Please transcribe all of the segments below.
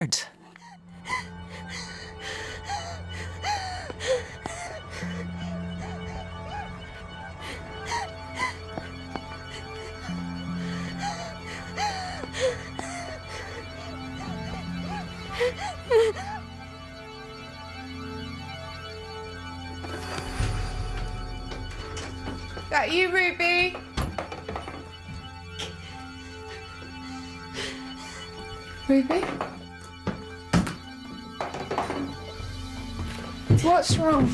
That you, Ruby? Ruby? What's wrong?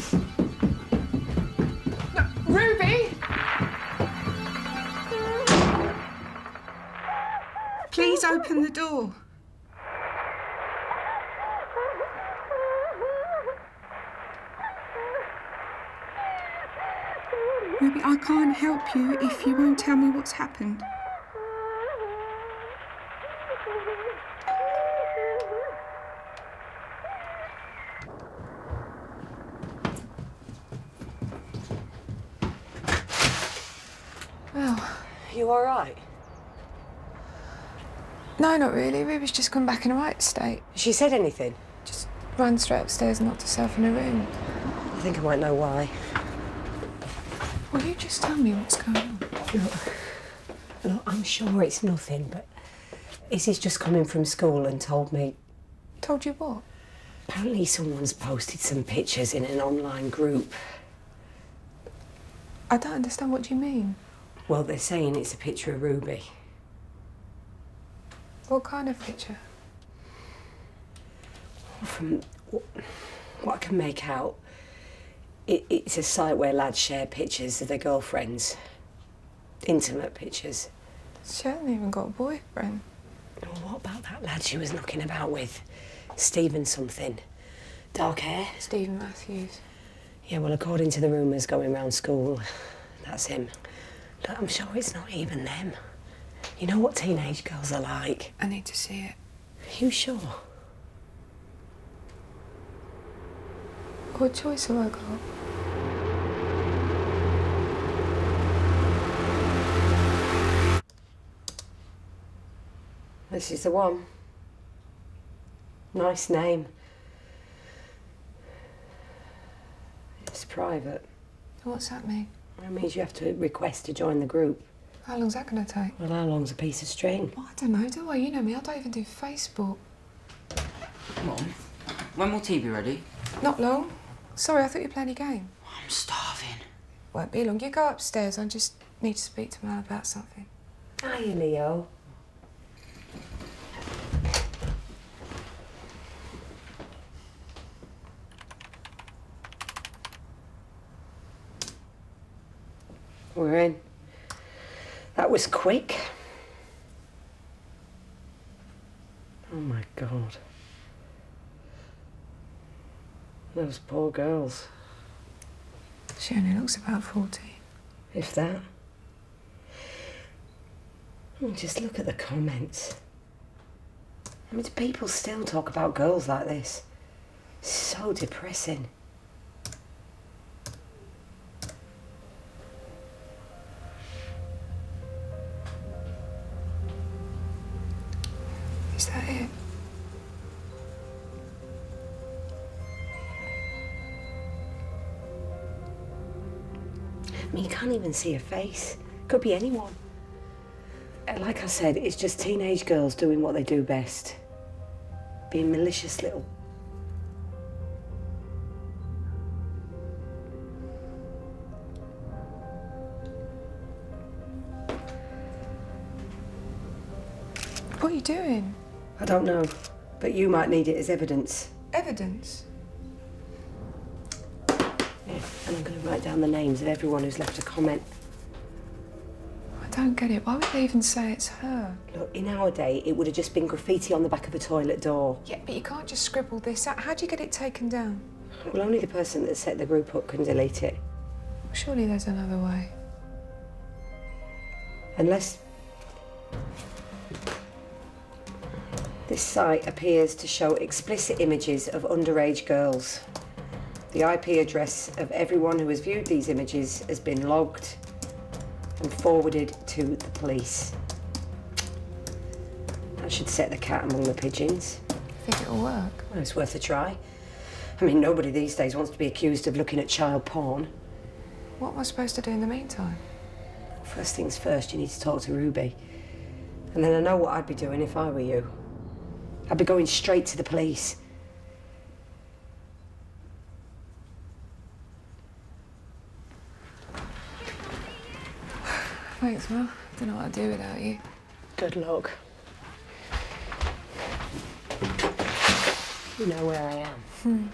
No, Ruby? Please open the door. Ruby, I can't help you if you won't tell me what's happened. Well, You all right? no, not really. Ruby's just come back in a right state. She said anything? Just ran straight upstairs and locked herself in her room. I think I might know why. Will you just tell me what's going on? Look, I'm sure it's nothing, but Izzy's just come in from school and told me... Told you what? Apparently someone's posted some pictures in an online group. I don't understand. What do you mean? Well, they're saying it's a picture of Ruby. What kind of picture? From what I can make out, it's a site where lads share pictures of their girlfriends. Intimate pictures. She hasn't even got a boyfriend. Well, what about that lad she was knocking about with? Steven something. Dark hair? Stephen Matthews. Yeah, well, according to the rumours going round school, that's him. Look, I'm sure it's not even them. You know what teenage girls are like. I need to see it. Are you sure? What choice have I got? This is the one. Nice name. It's private. What's that mean? That means you have to request to join the group. How long's that going to take? Well, how long's a piece of string? Well, I don't know, do I? You know me, I don't even do Facebook. Mom, when will tea be ready? Not long. Sorry, I thought you were playing a game. I'm starving. Won't be long. You go upstairs. I just need to speak to Mal about something. Hiya, Leo. We're in. That was quick. Oh my God. Those poor girls. She only looks about 40. If that. Oh, just look at the comments. I mean, do people still talk about girls like this? So depressing. Is that it? I mean, you can't even see a face. Could be anyone. Like I said, it's just teenage girls doing what they do best. Being malicious little... What are you doing? I don't know, but you might need it as evidence. Evidence? Yeah, and I'm going to write down the names of everyone who's left a comment. I don't get it. Why would they even say it's her? Look, in our day, it would have just been graffiti on the back of a toilet door. Yeah, but you can't just scribble this out. How do you get it taken down? Well, only the person that set the group up can delete it. Surely there's another way. Unless... this site appears to show explicit images of underage girls. The IP address of everyone who has viewed these images has been logged and forwarded to the police. That should set the cat among the pigeons. Think it'll work? Well, it's worth a try. I mean, nobody these days wants to be accused of looking at child porn. What am I supposed to do in the meantime? First things first, you need to talk to Ruby. And then I know what I'd be doing if I were you. I'd be going straight to the police. Thanks, Mel. Don't know what I'd do without you. Good luck. You know where I am.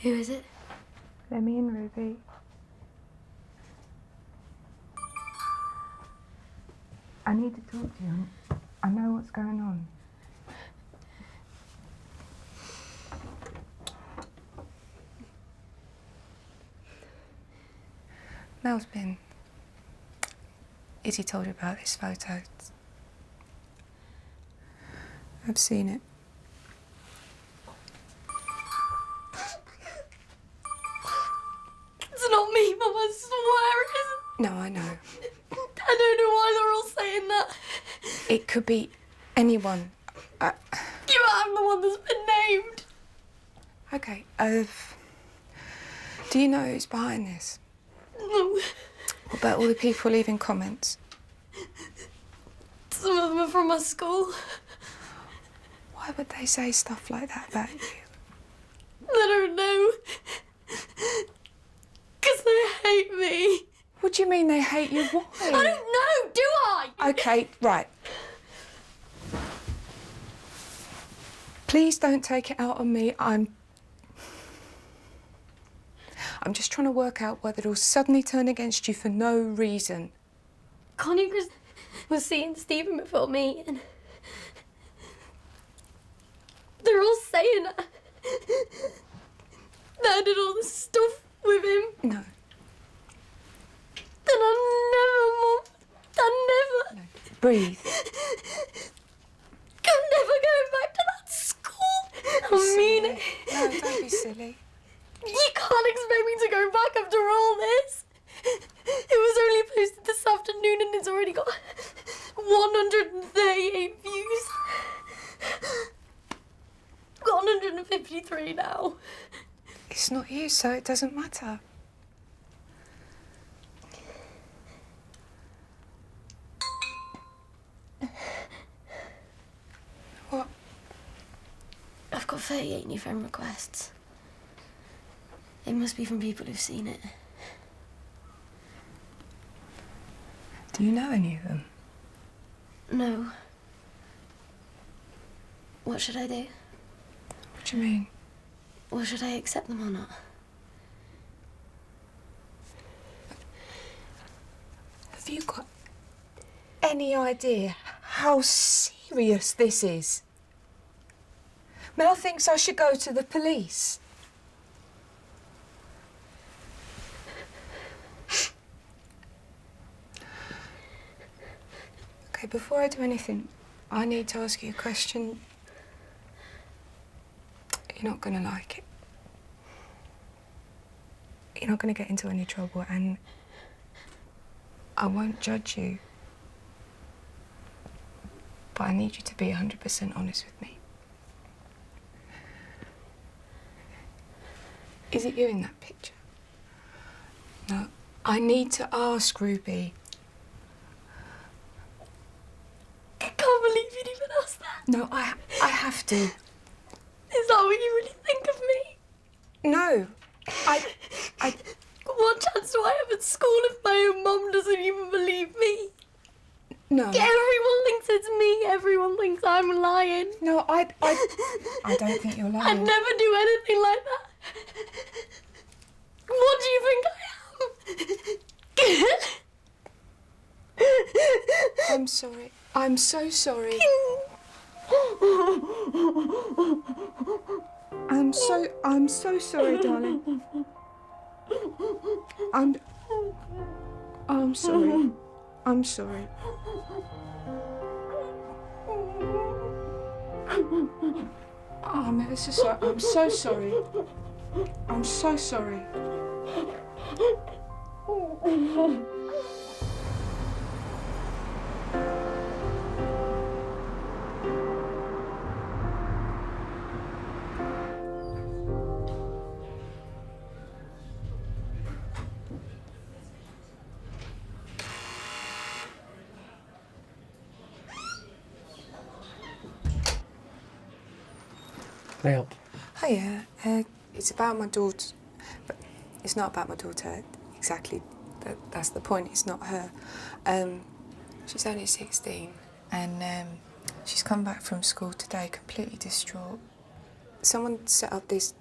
Who is it? Let me in, Ruby. I need to talk to you. I know what's going on. Mel's been... Izzy told you about this photo. I've seen it. It's not me, Mum, I swear it isn't. No, I know. I don't know why they're all saying that. It could be anyone. I'm the one that's been named. Okay, do you know who's behind this? No. What about all the people leaving comments? Some of them are from my school. Why would they say stuff like that about you? I don't know. Because they hate me. What do you mean they hate you? Why? I don't know, do I? Okay, right. Please don't take it out on me. I'm just trying to work out whether it'll suddenly turn against you for no reason. Connie was seeing Steven before me, and they're all saying that I did all this stuff with him. No. Then I never, Mum. I never. No. Breathe. I'm never going back to that school. I mean it. No, don't be silly. You can't expect me to go back after all this. It was only posted this afternoon and it's already got 138 views. Got 153 now. It's not you, so it doesn't matter. What? I've got 38 new friend requests. It must be from people who've seen it. Do you know any of them? No. What should I do? What do you mean? Or should I accept them or not? Have you got any idea how serious this is? Mel thinks I should go to the police. Okay, before I do anything, I need to ask you a question. You're not gonna like it. You're not gonna get into any trouble, and I won't judge you. But I need you to be 100% honest with me. Is it you in that picture? No. I need to ask, Ruby. I can't believe you'd even ask that. No, I have to. Is that what you really think of me? No. What chance do I have at school if my own mum doesn't even believe me? No. Everyone thinks it's me. Everyone thinks I'm lying. No, I don't think you're lying. I'd never do anything like that. What do you think I am? I'm sorry. I'm so sorry. I'm so sorry, darling. I'm sorry. I'm sorry. I'm ever so sorry. I'm so sorry. I'm so sorry. Can I help? Hiya, it's about my daughter, but it's not about my daughter exactly. That's the point. It's not her. She's only 16, and she's come back from school today completely distraught. Someone set up this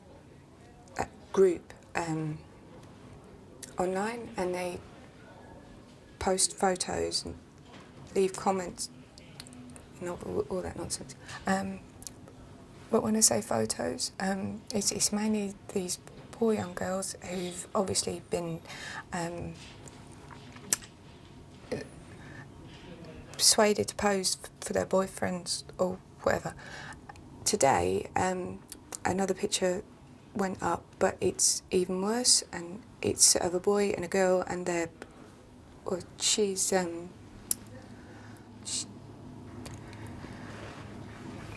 group online, and they post photos and leave comments and all that nonsense. But when I say photos, it's mainly these poor young girls who've obviously been persuaded to pose for their boyfriends or whatever. Today, another picture went up, but it's even worse, and it's of a boy and a girl, and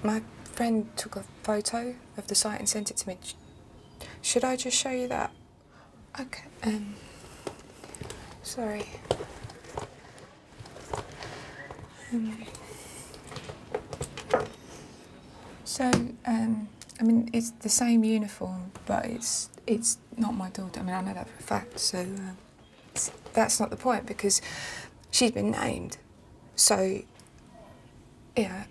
my friend took a photo of the site and sent it to me. Should I just show you that? Okay. Sorry. I mean, it's the same uniform, but it's not my daughter. I mean, I know that for a fact. So that's not the point, because she's been named. So, yeah.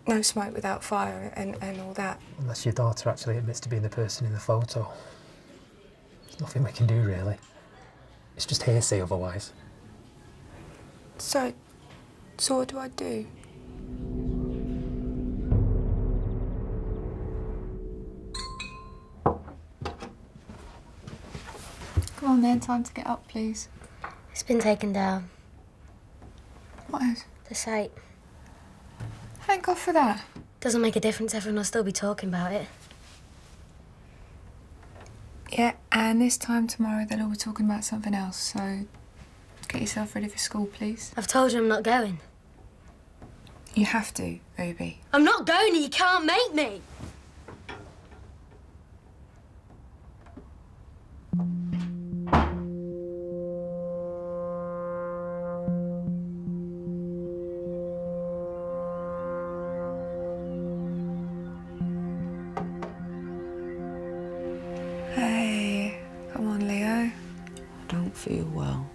No smoke without fire and all that. Unless your daughter actually admits to being the person in the photo. There's nothing we can do, really. It's just hearsay otherwise. So what do I do? Come on then, time to get up, please. It's been taken down. What is? The site. Thank God for that. Doesn't make a difference, everyone will still be talking about it. Yeah, and this time tomorrow they'll all be talking about something else, so get yourself ready for school, please. I've told you I'm not going. You have to, Ruby. I'm not going and you can't make me! Hey, come on, Leo. I don't feel well.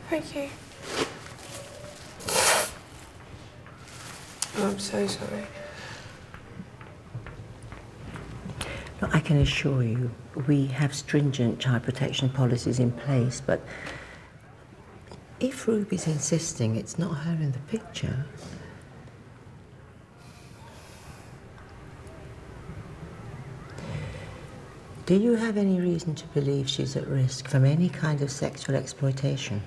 Thank you. I'm so sorry. Look, I can assure you, we have stringent child protection policies in place, but if Ruby's insisting it's not her in the picture, do you have any reason to believe she's at risk from any kind of sexual exploitation?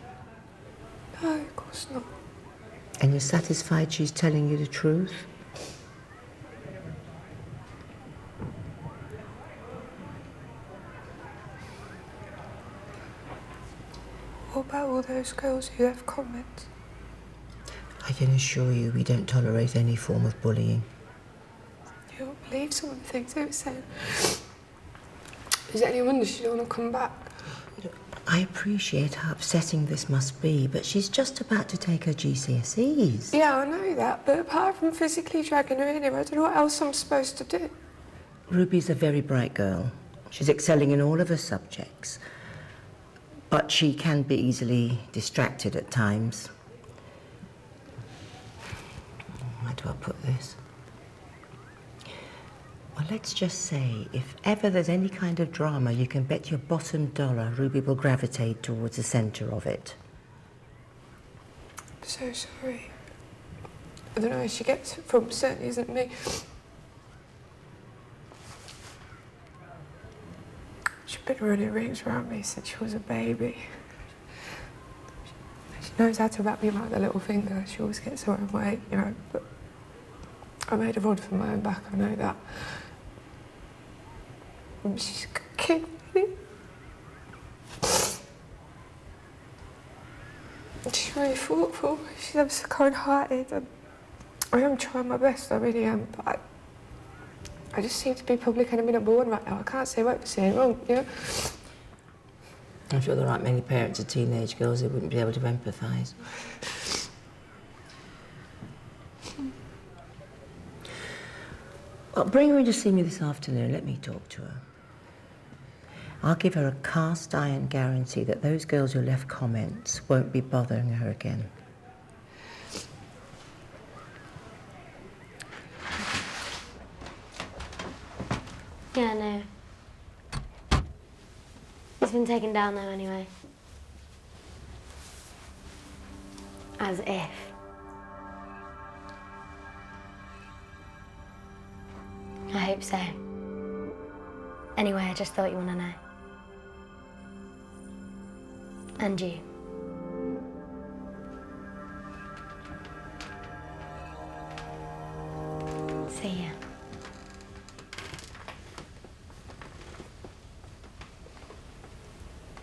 No, of course not. And you're satisfied she's telling you the truth? What about all those girls who left comments? I can assure you we don't tolerate any form of bullying. You don't believe some of the things they were saying. Is it any wonder she don't want to come back? I appreciate how upsetting this must be, but she's just about to take her GCSEs. Yeah, I know that, but apart from physically dragging her in here, I don't know what else I'm supposed to do. Ruby's a very bright girl. She's excelling in all of her subjects. But she can be easily distracted at times. How do I put this? Well, let's just say, if ever there's any kind of drama, you can bet your bottom dollar Ruby will gravitate towards the centre of it. I'm so sorry. I don't know where she gets it from, certainly isn't me. She's been running rings around me since she was a baby. She knows how to wrap me around the little finger. She always gets her own way, you know, but I made a rod for my own back, I know that. And she's a good kid, really. She's really thoughtful. She's ever so kind-hearted. I am trying my best, I really am, but I just seem to be public enemy number one right now. I can't say right for saying wrong, you know? I'm sure there aren't many parents of teenage girls who wouldn't be able to empathise. Well, bring her in to see me this afternoon. Let me talk to her. I'll give her a cast iron guarantee that those girls who left comments won't be bothering her again. Yeah, no. He's been taken down now anyway. As if. I hope so. Anyway, I just thought you want to know. And you. See ya.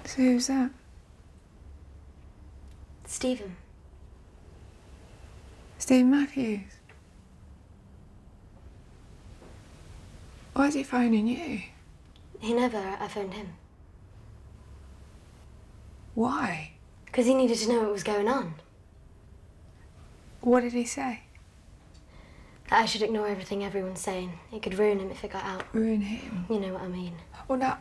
So who's that? Steven. Steve Matthews. Why is he phoning you? He never. I phoned him. Why? Because he needed to know what was going on. What did he say? That I should ignore everything everyone's saying. It could ruin him if it got out. Ruin him? You know what I mean. Well, no,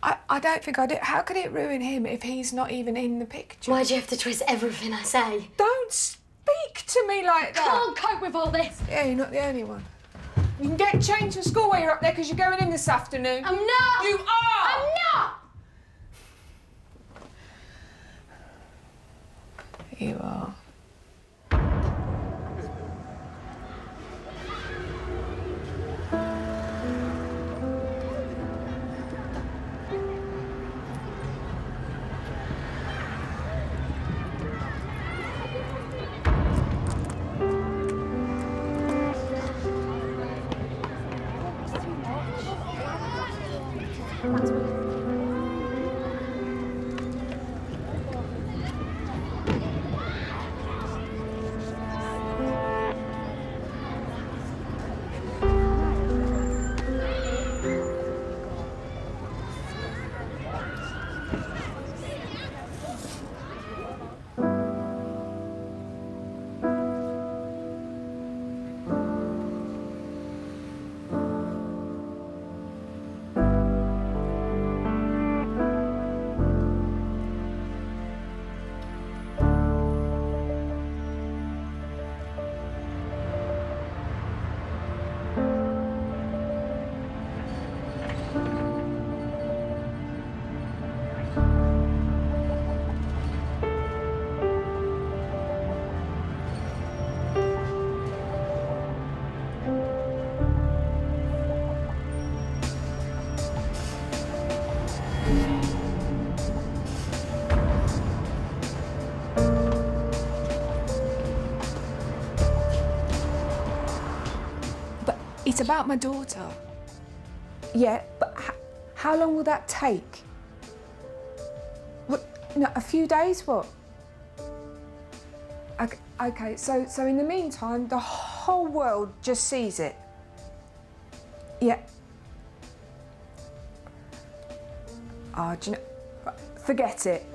I don't think I do. How could it ruin him if he's not even in the picture? Why'd you have to twist everything I say? Don't speak to me like that. Can't cope with all this. Yeah, you're not the only one. You can get changed for school while you're up there because you're going in this afternoon. I'm not! You are! I'm not! You are. It's about my daughter. Yeah, but how long will that take? What, a few days, what? Okay, so in the meantime, the whole world just sees it. Yeah. Oh, do you know, forget it.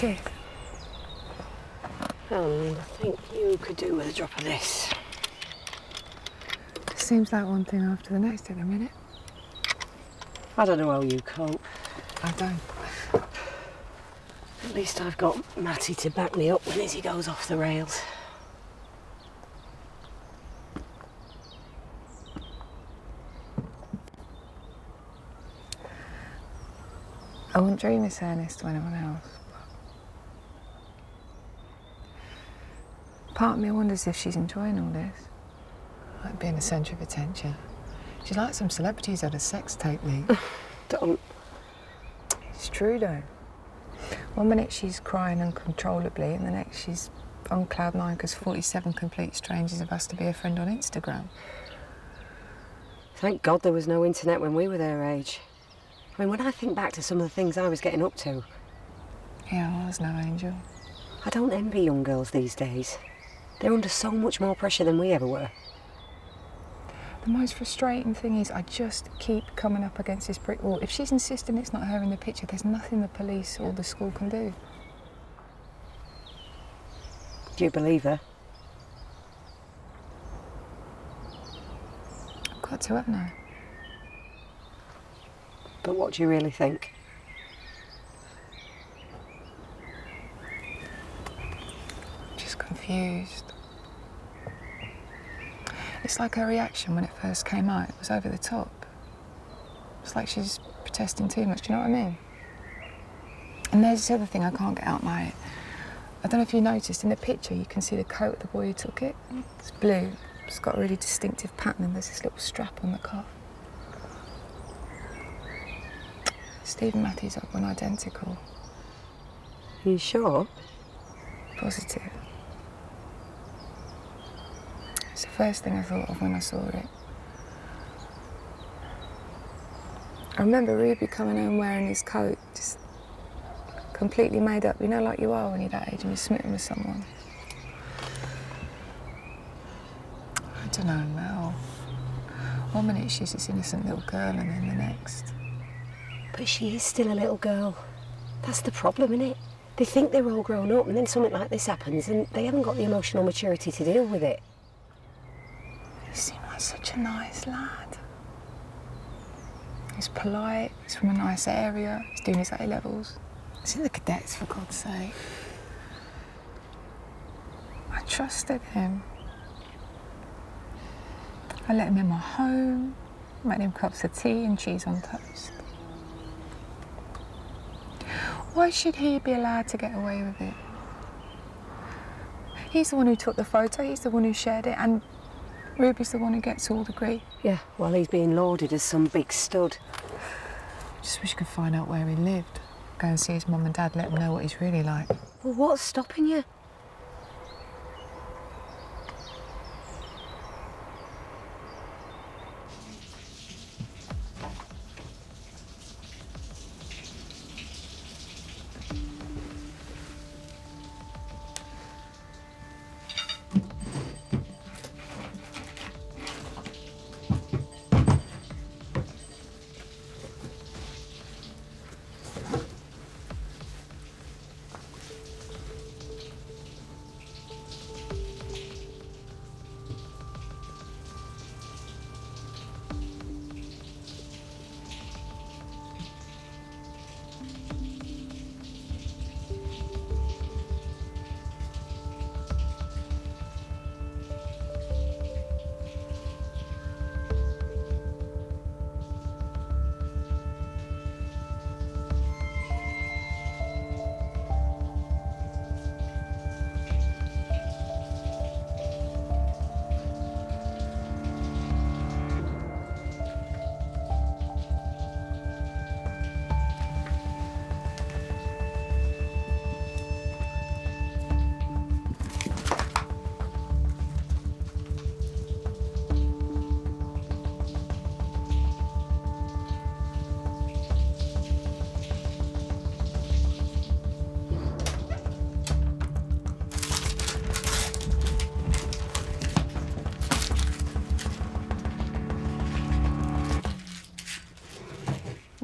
Cheers. I think you could do with a drop of this. Seems like one thing after the next at the minute. I don't know how you cope. I don't. At least I've got Matty to back me up when Izzy goes off the rails. I wouldn't dream this earnest to anyone else. But part of me wonders if she's enjoying all this. Like being the centre of attention. She's like some celebrities at a sex tape leak. Don't. It's true though. One minute she's crying uncontrollably and the next she's on cloud nine because 47 complete strangers have asked to be a friend on Instagram. Thank God there was no internet when we were their age. I mean, when I think back to some of the things I was getting up to... Yeah, I was no angel. I don't envy young girls these days. They're under so much more pressure than we ever were. The most frustrating thing is I just keep coming up against this brick wall. If she's insisting it's not her in the picture, there's nothing the police or the school can do. Do you believe her? I've got to, haven't I? But what do you really think? Just confused. It's like her reaction when it first came out. It was over the top. It's like she's protesting too much, do you know what I mean? And there's this other thing I can't get out my head. I don't know if you noticed, in the picture you can see the coat of the boy who took it. It's blue. It's got a really distinctive pattern and there's this little strap on the cuff. Steve and Matthew's up one identical. Are you sure? Positive. It's the first thing I thought of when I saw it. I remember Ruby coming home wearing his coat, just completely made up, you know, like you are when you're that age and you're smitten with someone. I don't know, Mel. One minute she's this innocent little girl and then the next. But she is still a little girl. That's the problem, innit? They think they're all grown up and then something like this happens and they haven't got the emotional maturity to deal with it. He seemed like such a nice lad. He's polite, he's from a nice area, he's doing his A-levels. He's in the cadets, for God's sake. I trusted him. I let him in my home, made him cups of tea and cheese on toast. Why should he be allowed to get away with it? He's the one who took the photo, he's the one who shared it, and Ruby's the one who gets all the grief. Yeah, while he's being lauded as some big stud. I just wish I could find out where he lived. Go and see his mum and dad, let them know what he's really like. Well, what's stopping you?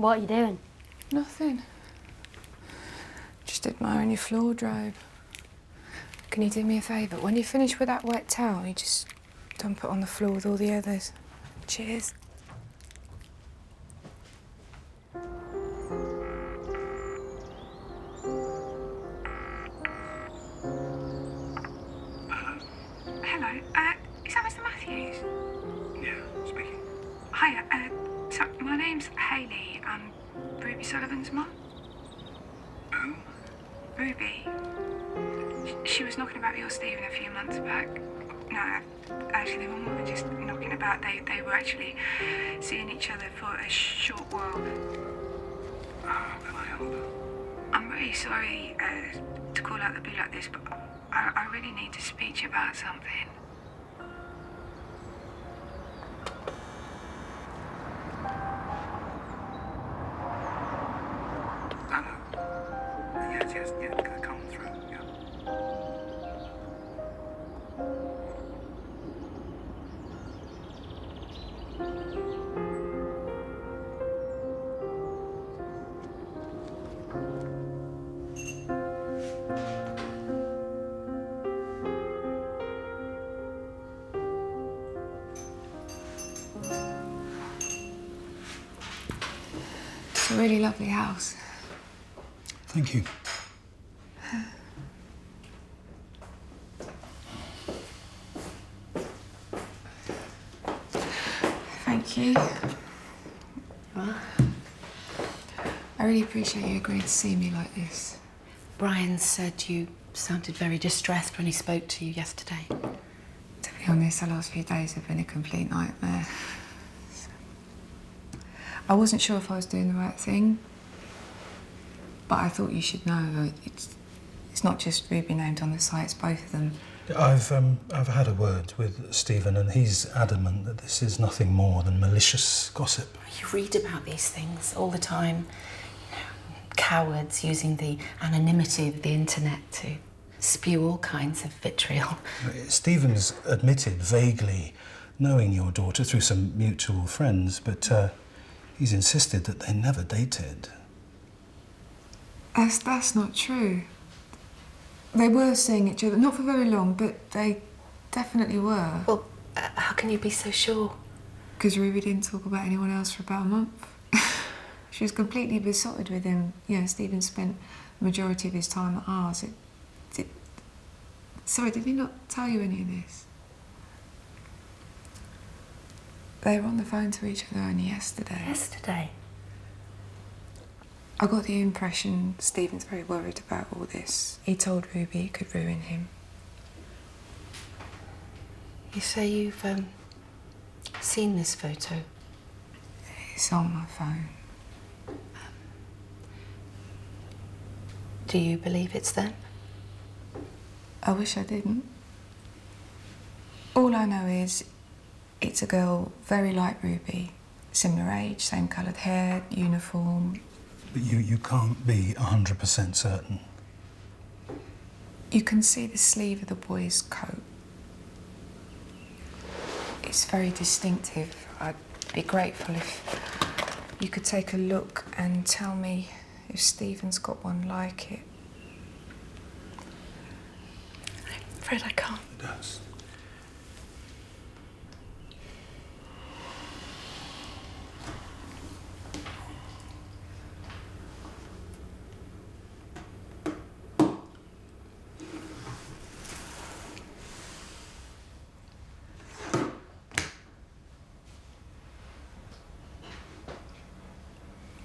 What are you doing? Nothing. Just just admiring your floor robe. Can you do me a favour? When you finish with that wet towel, you just dump it on the floor with all the others. Cheers. Hello, is that Mr. Matthews? Yeah, speaking. Hiya, so my name's Hayley. I'm Ruby Sullivan's mum. Who? Ruby. She was knocking about your Stephen a few months back. No, actually, they were more than just knocking about. They were actually seeing each other for a short while. Can I help? I'm really sorry to call out the blue like this, but I really need to speak to you about something. Yes, come through, yeah. It's a really lovely house. Thank you. Thank you. I really appreciate you agreeing to see me like this. Brian said you sounded very distressed when he spoke to you yesterday. To be honest, the last few days have been a complete nightmare. I wasn't sure if I was doing the right thing, but I thought you should know it's not just Ruby named on the site, it's both of them. I've had a word with Steven, and he's adamant that this is nothing more than malicious gossip. You read about these things all the time. You know, cowards using the anonymity of the internet to spew all kinds of vitriol. Steven's admitted vaguely knowing your daughter through some mutual friends, but he's insisted that they never dated. That's not true. They were seeing each other, not for very long, but they definitely were. Well, how can you be so sure? Because Ruby didn't talk about anyone else for about a month. She was completely besotted with him. You know, Steven spent the majority of his time at ours. Sorry, did he not tell you any of this? They were on the phone to each other only yesterday. Yesterday? I got the impression Steven's very worried about all this. He told Ruby it could ruin him. You say you've seen this photo? It's on my phone. Do you believe it's them? I wish I didn't. All I know is it's a girl very like Ruby, similar age, same coloured hair, uniform. But you can't be 100% certain. You can see the sleeve of the boy's coat. It's very distinctive. I'd be grateful if you could take a look and tell me if Steven's got one like it. I'm afraid I can't. It does.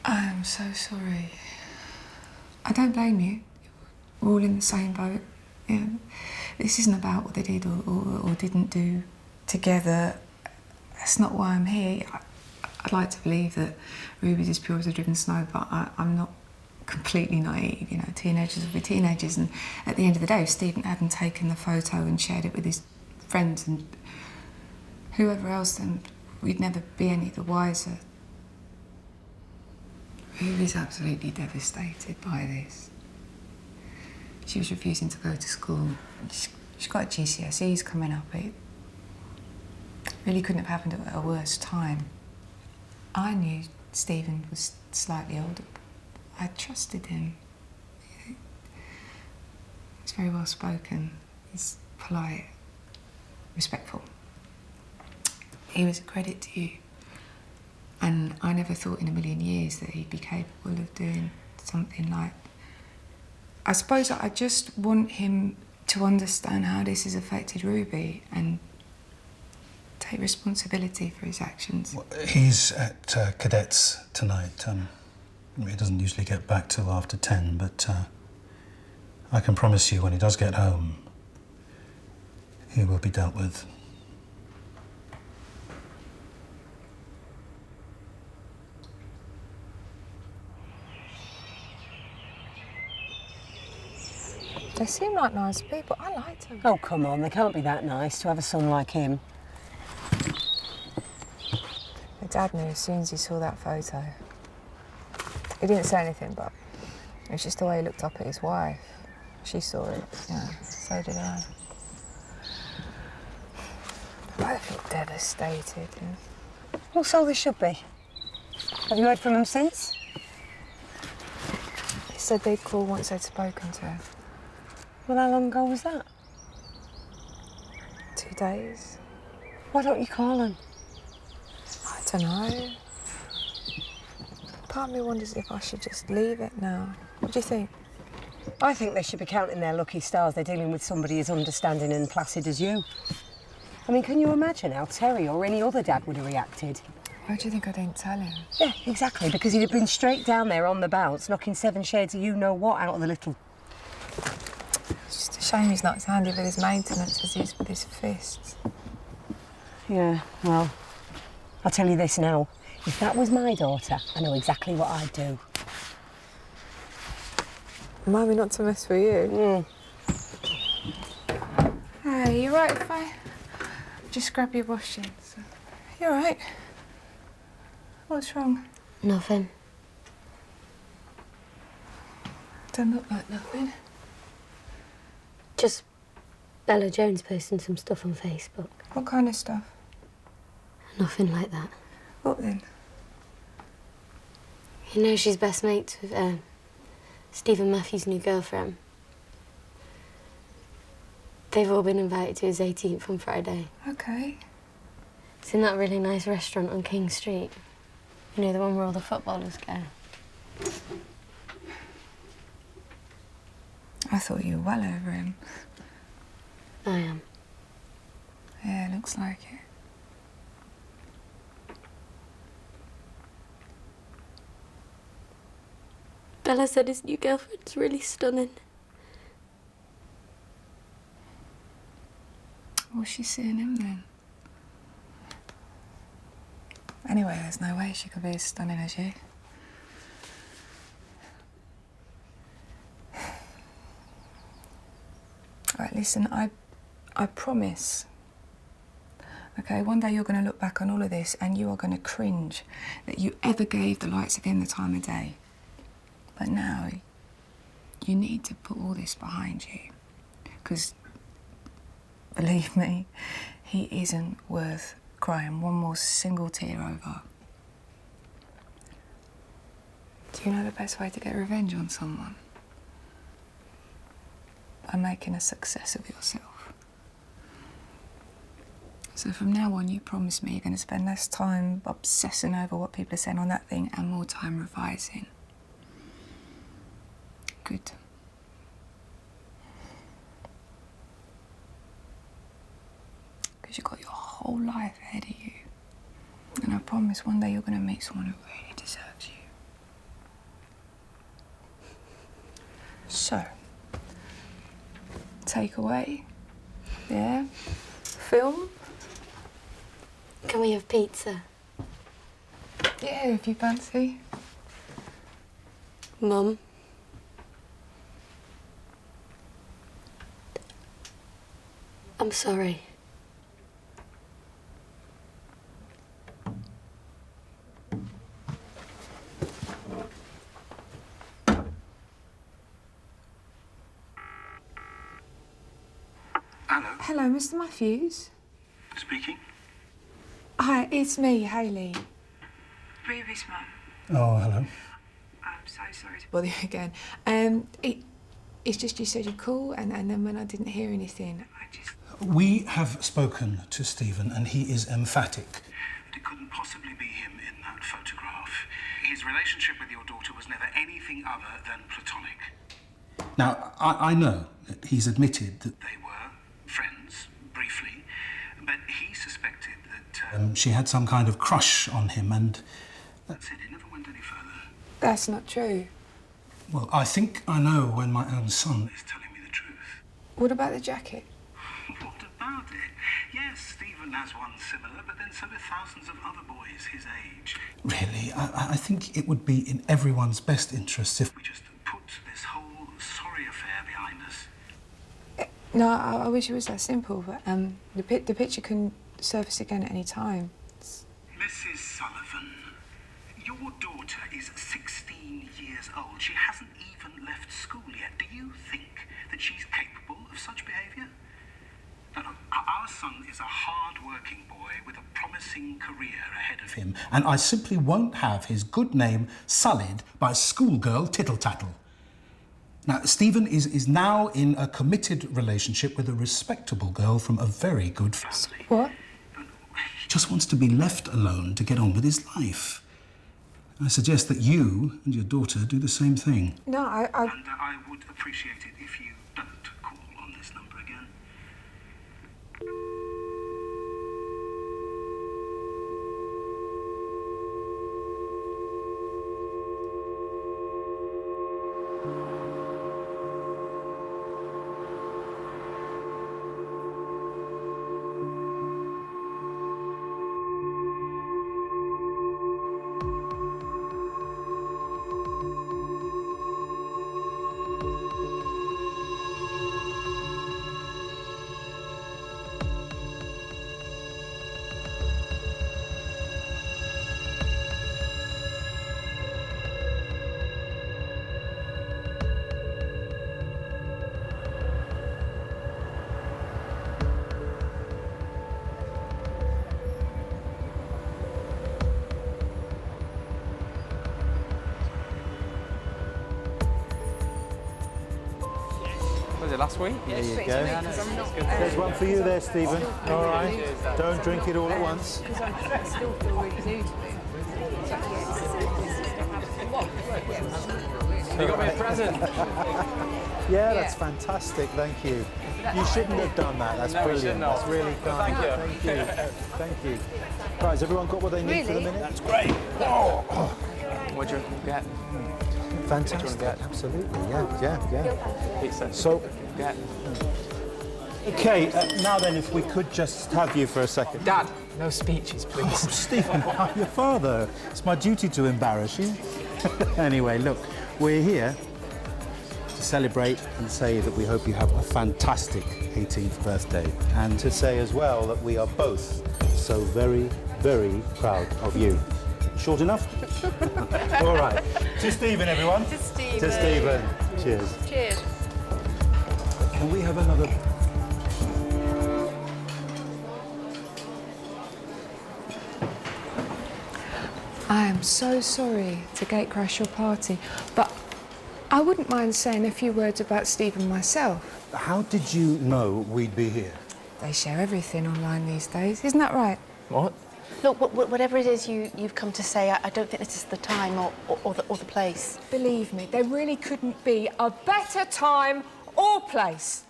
I'm so sorry. I don't blame you. We're all in the same boat. You know, this isn't about what they did or didn't do together. That's not why I'm here. I'd like to believe that Ruby's as pure as a driven snow, but I'm not completely naive. You know, teenagers will be teenagers, and at the end of the day, if Steven hadn't taken the photo and shared it with his friends and whoever else, then we'd never be any the wiser. Ruby's absolutely devastated by this. She was refusing to go to school. She's got GCSEs coming up. It really couldn't have happened at a worse time. I knew Steven was slightly older. I trusted him. very well spoken. He's polite, respectful. He was a credit to you. And I never thought in a million years that he'd be capable of doing something like... I suppose I just want him to understand how this has affected Ruby and take responsibility for his actions. Well, he's at cadets tonight. He doesn't usually get back till after 10, but I can promise you when he does get home, he will be dealt with. They seem like nice people. I liked them. Oh, come on, they can't be that nice to have a son like him. My dad knew as soon as he saw that photo. He didn't say anything, but it was just the way he looked up at his wife. She saw it, yeah, so did I. They both look devastated. Yeah. Well, so they should be. Have you heard from them since? They said they'd call once they'd spoken to her. Well, how long ago was that? 2 days. Why don't you call them? I don't know. Part of me wonders if I should just leave it now. What do you think? I think they should be counting their lucky stars they're dealing with somebody as understanding and placid as you. I mean, can you imagine how Terry or any other dad would have reacted? Why do you think I didn't tell him? Yeah, exactly, because he'd have been straight down there on the bounce, knocking 7 shades of you-know-what out of the little... It's just a shame he's not as handy with his maintenance as he is with his fists. Yeah, well, I'll tell you this now. If that was my daughter, I know exactly what I'd do. Remind me not to mess with you. Hey, you right if I just grab your washing? You all right? What's wrong? Nothing. Don't look like nothing. Just Bella Jones posting some stuff on Facebook. What kind of stuff? Nothing like that. What then? You know she's best mates with Stephen Matthews' new girlfriend. They've all been invited to his 18th on Friday. Okay. It's in that really nice restaurant on King Street. You know, the one where all the footballers go. I thought you were well over him. I am. Yeah, looks like it. Bella said his new girlfriend's really stunning. What's she seeing him then? Anyway, there's no way she could be as stunning as you. Right, listen, I promise, okay, one day you're going to look back on all of this and you are going to cringe that you ever gave the likes of him the time of day. But now, you need to put all this behind you. Because, believe me, he isn't worth crying one more single tear over. Do you know the best way to get revenge on someone? By making a success of yourself. So from now on, you promise me you're going to spend less time obsessing over what people are saying on that thing and more time revising. Good. Because you've got your whole life ahead of you. And I promise one day you're going to meet someone who really deserves you. So, takeaway, yeah, film. Can we have pizza? Yeah, if you fancy. Mum? I'm sorry. Hello. Hello, Mr. Matthews. Speaking. Hi, it's me, Hayley. Ruby's mum. Oh, hello. I'm so sorry to Bother you again. It's just you said you'd call, and then when I didn't hear anything, I just... We have spoken to Steven, and he is emphatic. It couldn't possibly be him in that photograph. His relationship with your daughter was never anything other than platonic. Now, I know that he's admitted that They were friends, briefly, but he suspected that... she had some kind of crush on him, and... That's it, it never went any further. That's not true. Well, I think I know when my own son He's telling me the truth. What about the jacket? What about it? Yes, Steven has one similar, but then so do thousands of other boys his age. Really, I think it would be in everyone's best interest if We just put this whole sorry affair behind us. No, I wish it was that simple, but the picture can surface again at any time. Mrs. Sullivan, your daughter is 16 years old. She hasn't even left school yet. Do you think that she's capable of such behaviour? No, our son is a hard-working boy with a promising career ahead of him. him, and I simply won't have his good name sullied by schoolgirl tittle-tattle. Now, Steven is now in a committed relationship with a respectable girl from a very good family. What? He just wants to be left alone to get on with his life. I suggest that you and your daughter do the same thing. No, And I would appreciate it if you don't call on this number again. Was it last week? There you go. There's one for you there, Steven. All right. Don't drink it all at once. Because I still feel really new to me. You got me a present. Yeah, that's fantastic. Thank you. You shouldn't have done that. That's brilliant. That's really kind. Thank you. Thank you. Right, has everyone got what they need for the minute? That's great. What do you get? Fantastic. Absolutely. Yeah. Pizza. So, Get. okay, now then, if we could just have you for a second. Dad, no speeches, please. Oh, Stephen, I'm your father. It's my duty to embarrass you. Anyway, look, we're here to celebrate and say that we hope you have a fantastic 18th birthday. And to say as well that we are both so very, very proud of you. Short enough? All right. To Stephen, everyone. To Stephen. To Stephen. Cheers. Cheers. Can we have another? I am so sorry to gatecrash your party, but I wouldn't mind saying a few words about Steven myself. How did you know we'd be here? They share everything online these days, isn't that right? What? Look, whatever it is you've come to say, I don't think this is the time or the place. Believe me, there really couldn't be a better time or place.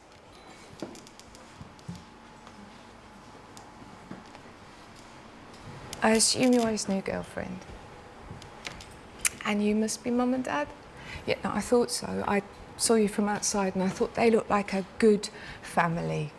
I assume you're his new girlfriend. And you must be Mum and Dad? Yeah, no, I thought so. I saw you from outside and I thought they looked like a good family.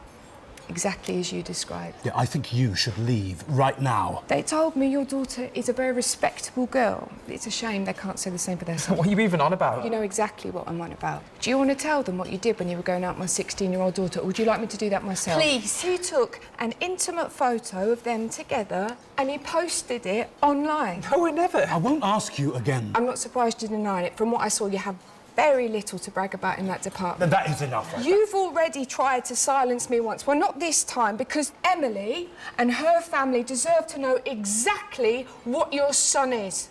Exactly as you described. Yeah, I think you should leave right now. They told me your daughter is a very respectable girl. It's a shame they can't say the same for their son. What are you even on about? You know exactly what I'm on about. Do you want to tell them what you did when you were going out with my 16-year-old daughter, or would you like me to do that myself? Please. He took an intimate photo of them together and he posted it online. No, we never. I won't ask you again. I'm not surprised you deny it. From what I saw, you have very little to brag about in that department. That is enough. You've already tried to silence me once. Well, not this time, because Emily and her family deserve to know exactly what your son is.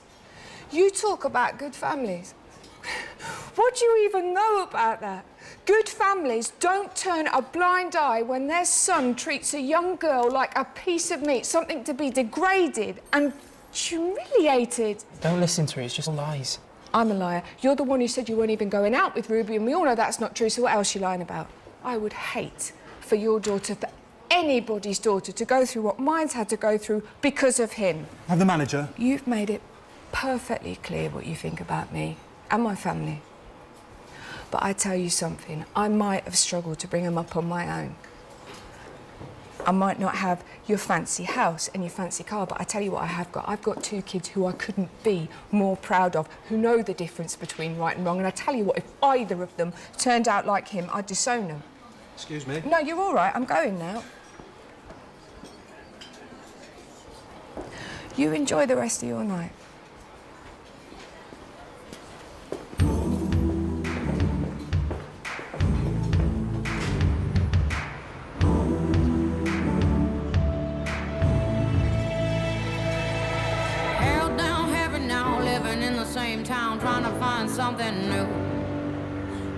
You talk about good families. What do you even know about that? Good families don't turn a blind eye when their son treats a young girl like a piece of meat, something to be degraded and humiliated. Don't listen to her, it's just lies. I'm a liar. You're the one who said you weren't even going out with Ruby, and we all know that's not true, so what else are you lying about? I would hate for your daughter, for anybody's daughter, to go through what mine's had to go through because of him. Have the manager. You've made it perfectly clear what you think about me and my family. But I tell you something, I might have struggled to bring them up on my own. I might not have your fancy house and your fancy car, but I tell you what I have got. I've got 2 kids who I couldn't be more proud of, who know the difference between right and wrong. And I tell you what, if either of them turned out like him, I'd disown them. Excuse me? No, you're all right. I'm going now. You enjoy the rest of your night. Same town, trying to find something new.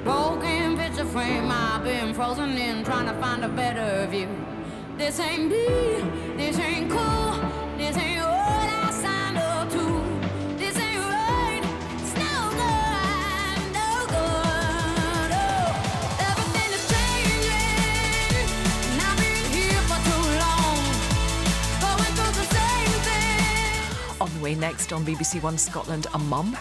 Broken picture frame, I've been frozen in, trying to find a better view. This ain't me, this ain't cool, this ain't what I signed up to. This ain't right, it's no good, no good. Oh, everything is changing, and I've been here for too long, going through the same thing. On the way next on BBC One Scotland, a mum